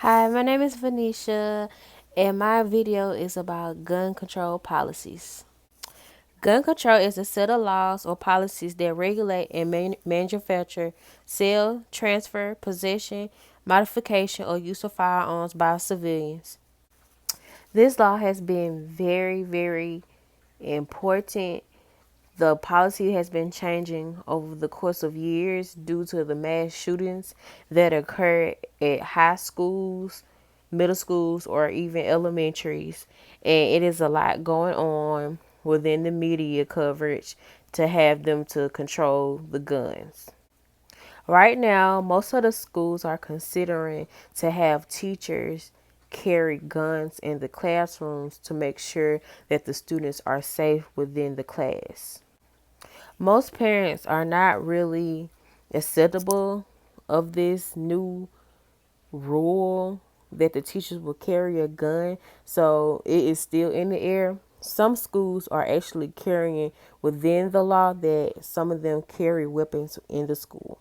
Hi, my name is Venetia, and my video is about gun control policies. Gun control is a set of laws or policies that regulate and manufacture, sale, transfer, possession, modification, or use of firearms by civilians. This law has been very important. The policy has been changing over the course of years due to the mass shootings that occur at high schools, middle schools, or even elementaries. And it is a lot going on within the media coverage to have them to control the guns. Right now, most of the schools are considering to have teachers carry guns in the classrooms to make sure that the students are safe within the class. Most parents are not really acceptable of this new rule that the teachers will carry a gun, so it is still in the air. Some schools are actually carrying within the law that some of them carry weapons in the school.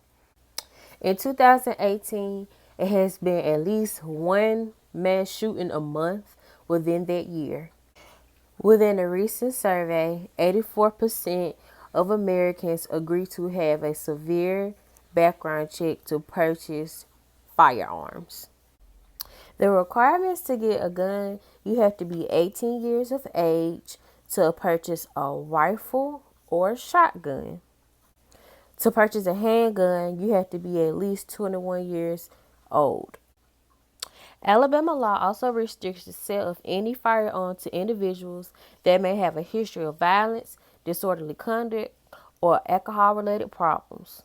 In 2018, it has been at least one mass shooting a month within that year. Within a recent survey, 84% of Americans agree to have a severe background check to purchase firearms. The requirements to get a gun, you have to be 18 years of age to purchase a rifle or shotgun. To purchase a handgun, you have to be at least 21 years old. Alabama law also restricts the sale of any firearm to individuals that may have a history of violence, disorderly conduct, or alcohol related problems.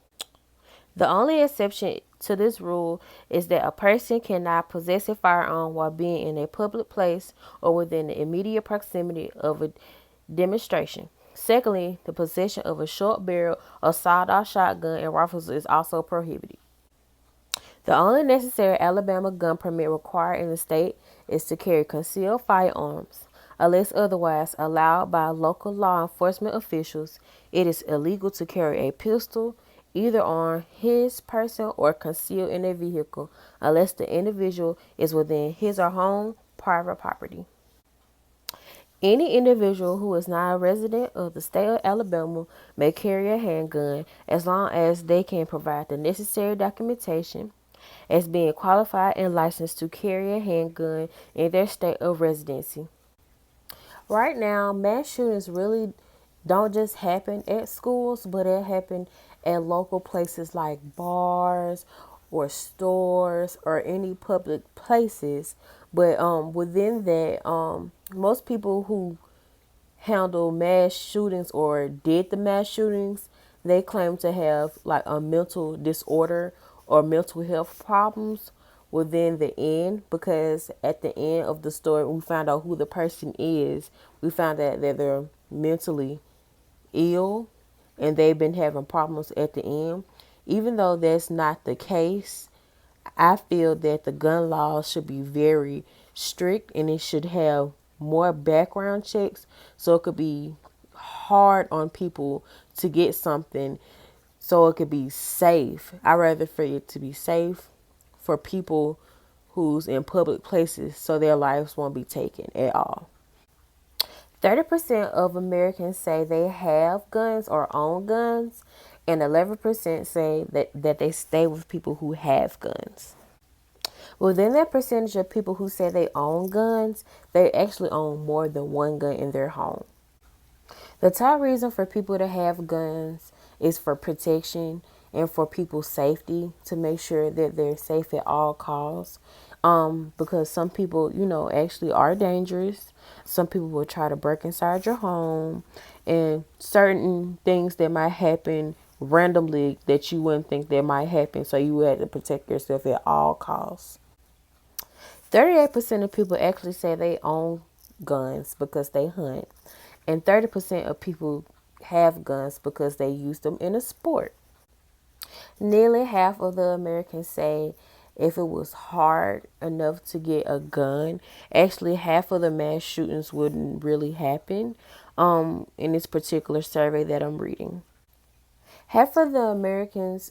The only exception to this rule is that a person cannot possess a firearm while being in a public place or within the immediate proximity of a demonstration. Secondly, the possession of a short barrel or sawed-off shotgun and rifles is also prohibited. The only necessary Alabama gun permit required in the state is to carry concealed firearms. Unless otherwise allowed by local law enforcement officials, it is illegal to carry a pistol either on his person or concealed in a vehicle unless the individual is within his or home private property. Any individual who is not a resident of the state of Alabama may carry a handgun as long as they can provide the necessary documentation as being qualified and licensed to carry a handgun in their state of residency. Right now, mass shootings really don't just happen at schools, but it happen at local places like bars or stores or any public places. But within that, most people who handle mass shootings or did the mass shootings, they claim to have like a mental disorder or mental health problems within the end, because at the end of the story we found out who the person is. We found out that they're mentally ill and they've been having problems at the end. Even though that's not the case, I feel that the gun laws should be very strict and it should have more background checks so it could be hard on people to get something so it could be safe. I'd rather for it to be safe for people who's in public places so their lives won't be taken at all. 30% of Americans say they have guns or own guns, and 11% say that they stay with people who have guns. Within that percentage of people who say they own guns, they actually own more than one gun in their home. The top reason for people to have guns is for protection and for people's safety, to make sure that they're safe at all costs. Because some people, actually are dangerous. Some people will try to break inside your home, and certain things that might happen randomly that you wouldn't think that might happen. So you had to protect yourself at all costs. 38% of people actually say they own guns because they hunt, and 30% of people have guns because they use them in a sport. Nearly half of the Americans say if it was hard enough to get a gun, actually half of the mass shootings wouldn't really happen in this particular survey that I'm reading. Half of the Americans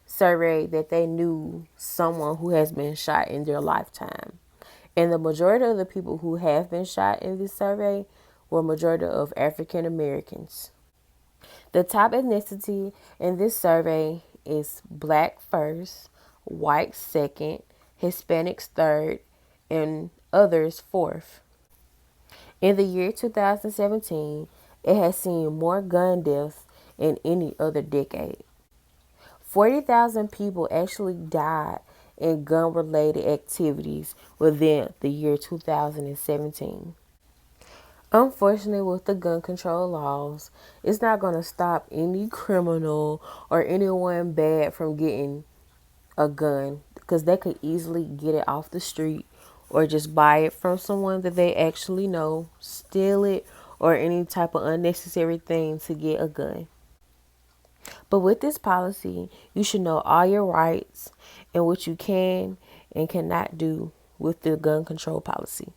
survey that they knew someone who has been shot in their lifetime. And the majority of the people who have been shot in this survey were majority of African Americans. The top ethnicity in this survey is Black first, White second, Hispanics third, and others fourth. In the year 2017, it has seen more gun deaths than any other decade. 40,000 people actually died in gun related activities within the year 2017. Unfortunately, with the gun control laws, it's not going to stop any criminal or anyone bad from getting a gun because they could easily get it off the street or just buy it from someone that they actually know, steal it, or any type of unnecessary thing to get a gun. But with this policy, you should know all your rights and what you can and cannot do with the gun control policy.